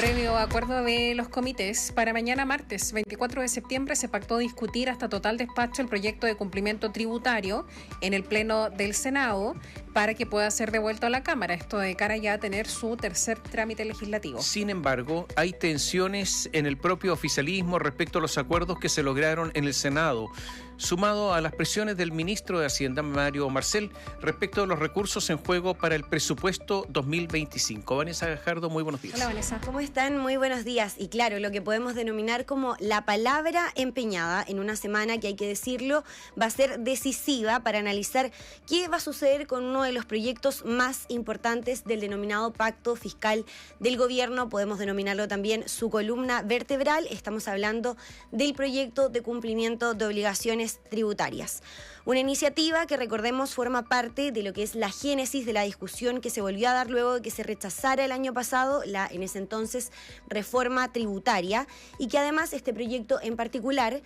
Previo acuerdo de los comités, para mañana martes 24 de septiembre se pactó discutir hasta total despacho el proyecto de cumplimiento tributario en el Pleno del Senado para que pueda ser devuelto a la Cámara, esto de cara ya a tener su tercer trámite legislativo. Sin embargo, hay tensiones en el propio oficialismo respecto a los acuerdos que se lograron en el Senado, sumado a las presiones del ministro de Hacienda, Mario Marcel, respecto a los recursos en juego para el presupuesto 2025. Vanessa Gajardo, muy buenos días. Hola, Vanessa. ¿Cómo están? Muy buenos días. Y claro, lo que podemos denominar como la palabra empeñada en una semana que, hay que decirlo, va a ser decisiva para analizar qué va a suceder con uno de los proyectos más importantes del denominado Pacto Fiscal del Gobierno. Podemos denominarlo también su columna vertebral. Estamos hablando del proyecto de cumplimiento de obligaciones tributarias. Una iniciativa que, recordemos, forma parte de lo que es la génesis de la discusión que se volvió a dar luego de que se rechazara el año pasado la, en ese entonces, reforma tributaria, y que además este proyecto en particular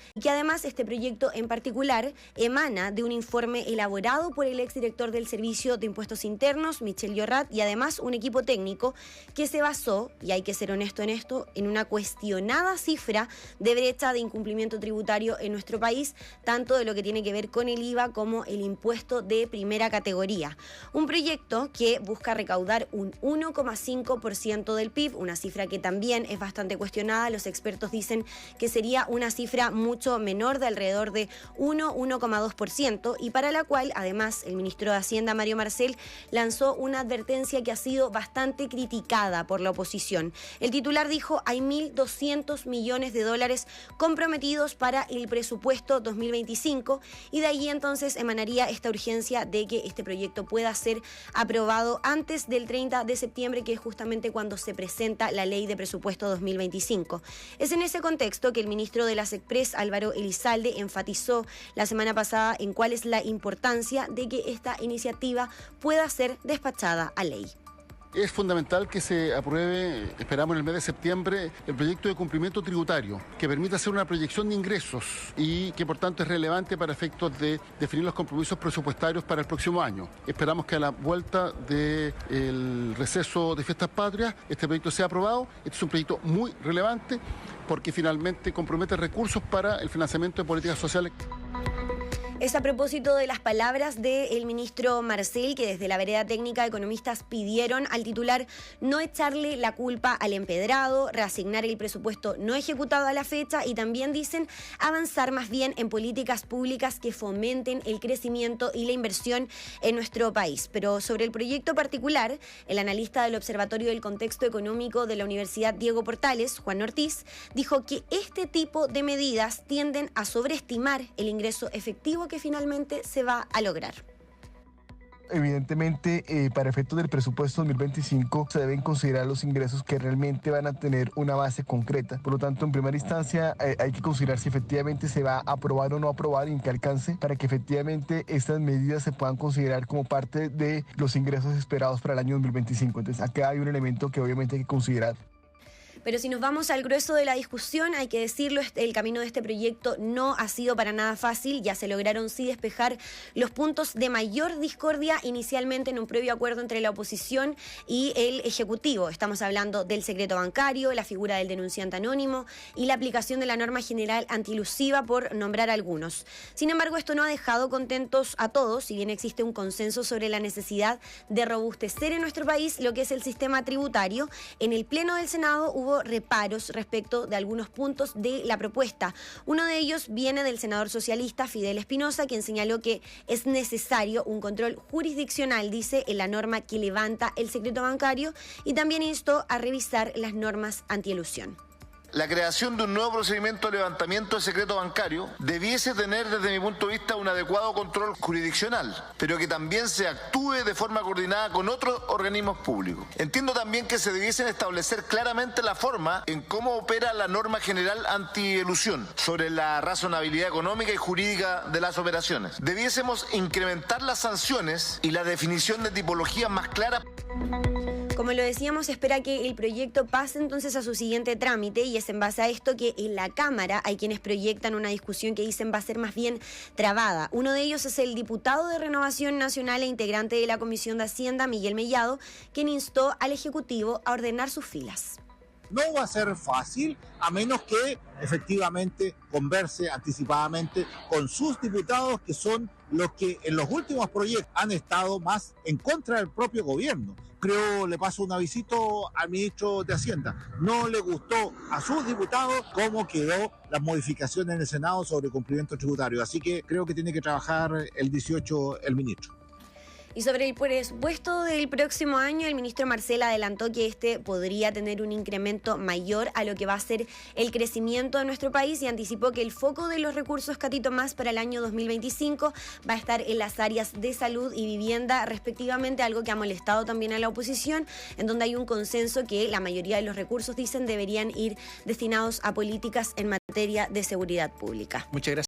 emana de un informe elaborado por el exdirector del Servicio de Impuestos Internos, Michel Llorrat, y además un equipo técnico que se basó, y hay que ser honesto en esto, en una cuestionada cifra de brecha de incumplimiento tributario en nuestro país, tanto de lo que tiene que ver con el IVA como el impuesto de primera categoría. Un proyecto que busca recaudar un 1,5% del PIB, una cifra que también es bastante cuestionada. Los expertos dicen que sería una cifra mucho menor, de alrededor de 1,2%, y para la cual además el ministro de Hacienda, Mario Marcel, lanzó una advertencia que ha sido bastante criticada por la oposición. El titular dijo: hay 1.200 millones de dólares comprometidos para el presupuesto 2025, y de allí entonces emanaría esta urgencia de que este proyecto pueda ser aprobado antes del 30 de septiembre, que es justamente cuando se presenta la ley de presupuesto 2025. Es en ese contexto que el ministro de las Express, Álvaro Elizalde, enfatizó la semana pasada en cuál es la importancia de que esta iniciativa pueda ser despachada a ley. Es fundamental que se apruebe, esperamos en el mes de septiembre, el proyecto de cumplimiento tributario, que permita hacer una proyección de ingresos y que por tanto es relevante para efectos de definir los compromisos presupuestarios para el próximo año. Esperamos que a la vuelta del receso de Fiestas Patrias este proyecto sea aprobado. Este es un proyecto muy relevante porque finalmente compromete recursos para el financiamiento de políticas sociales. Es a propósito de las palabras del ministro Marcel, que desde la vereda técnica economistas pidieron al titular no echarle la culpa al empedrado, reasignar el presupuesto no ejecutado a la fecha, y también dicen avanzar más bien en políticas públicas que fomenten el crecimiento y la inversión en nuestro país. Pero sobre el proyecto particular, el analista del Observatorio del Contexto Económico de la Universidad Diego Portales, Juan Ortiz, dijo que este tipo de medidas tienden a sobreestimar el ingreso efectivo que finalmente se va a lograr. Evidentemente, para efectos del presupuesto 2025 se deben considerar los ingresos que realmente van a tener una base concreta. Por lo tanto, en primera instancia hay que considerar si efectivamente se va a aprobar o no aprobar y en qué alcance, para que efectivamente estas medidas se puedan considerar como parte de los ingresos esperados para el año 2025. Entonces, acá hay un elemento que obviamente hay que considerar. Pero si nos vamos al grueso de la discusión, hay que decirlo, el camino de este proyecto no ha sido para nada fácil. Ya se lograron sí despejar los puntos de mayor discordia inicialmente en un previo acuerdo entre la oposición y el Ejecutivo. Estamos hablando del secreto bancario, la figura del denunciante anónimo y la aplicación de la norma general antielusiva, por nombrar algunos. Sin embargo, esto no ha dejado contentos a todos, si bien existe un consenso sobre la necesidad de robustecer en nuestro país lo que es el sistema tributario. En el Pleno del Senado hubo reparos respecto de algunos puntos de la propuesta. Uno de ellos viene del senador socialista Fidel Espinosa, quien señaló que es necesario un control jurisdiccional, dice, en la norma que levanta el secreto bancario, y también instó a revisar las normas antielusión. La creación de un nuevo procedimiento de levantamiento de secreto bancario debiese tener, desde mi punto de vista, un adecuado control jurisdiccional, pero que también se actúe de forma coordinada con otros organismos públicos. Entiendo también que se debiesen establecer claramente la forma en cómo opera la norma general antielusión sobre la razonabilidad económica y jurídica de las operaciones. Debiésemos incrementar las sanciones y la definición de tipologías más claras. Como lo decíamos, espera que el proyecto pase entonces a su siguiente trámite, y es en base a esto que en la Cámara hay quienes proyectan una discusión que dicen va a ser más bien trabada. Uno de ellos es el diputado de Renovación Nacional e integrante de la Comisión de Hacienda, Miguel Mellado, quien instó al Ejecutivo a ordenar sus filas. No va a ser fácil, a menos que efectivamente converse anticipadamente con sus diputados, que son los que en los últimos proyectos han estado más en contra del propio gobierno. Creo, le paso un avisito al ministro de Hacienda, no le gustó a sus diputados cómo quedó las modificaciones en el Senado sobre cumplimiento tributario, así que creo que tiene que trabajar el 18 el ministro. Y sobre el presupuesto del próximo año, el ministro Marcel adelantó que este podría tener un incremento mayor a lo que va a ser el crecimiento de nuestro país y anticipó que el foco de los recursos Catí Tomás para el año 2025 va a estar en las áreas de salud y vivienda respectivamente, algo que ha molestado también a la oposición, en donde hay un consenso que la mayoría de los recursos, dicen, deberían ir destinados a políticas en materia de seguridad pública. Muchas gracias.